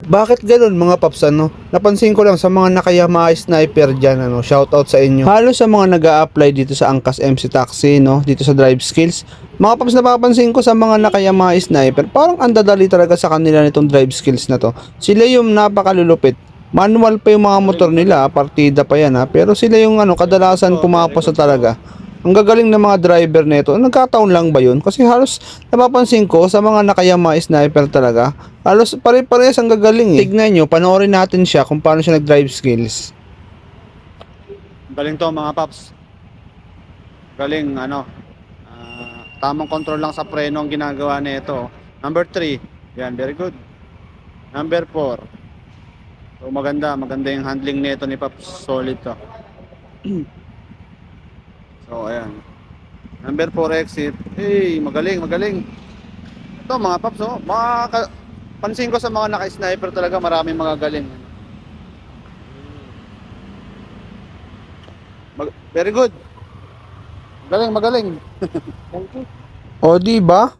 Bakit ganun mga paps ano? Napansin ko lang sa mga nakayama sniper dyan ano, shoutout sa inyo. Halos sa mga nag apply dito sa Angkas MC Taxi no, dito sa drive skills. Mga paps napapansin ko sa mga nakayama sniper, parang ang dadali talaga sa kanila nitong drive skills na to. Sila yung napakalulupit. Manual pa yung mga motor nila, partida pa yan ha, pero sila yung ano, kadalasan pumapasa talaga. Ang gagaling ng mga driver nito, nagkataon lang ba yun? Kasi halos napapansin ko sa mga nakayama sniper talaga, halos pare-parehas ang gagaling eh. Tignan nyo, panoorin natin siya kung paano siya nag-drive skills. Galing to mga paps. Galing ano. Tamang control lang sa preno ang ginagawa nito. Number 3. Yan, very good. Number 4. So maganda yung handling nito ni Paps. Solid to. So ayan. Number 4 exit. Hey, magaling. Ito mga Paps, oh. Pansin ko sa mga naka-sniper talaga, maraming mga galing. Very good. Magaling. O di ba?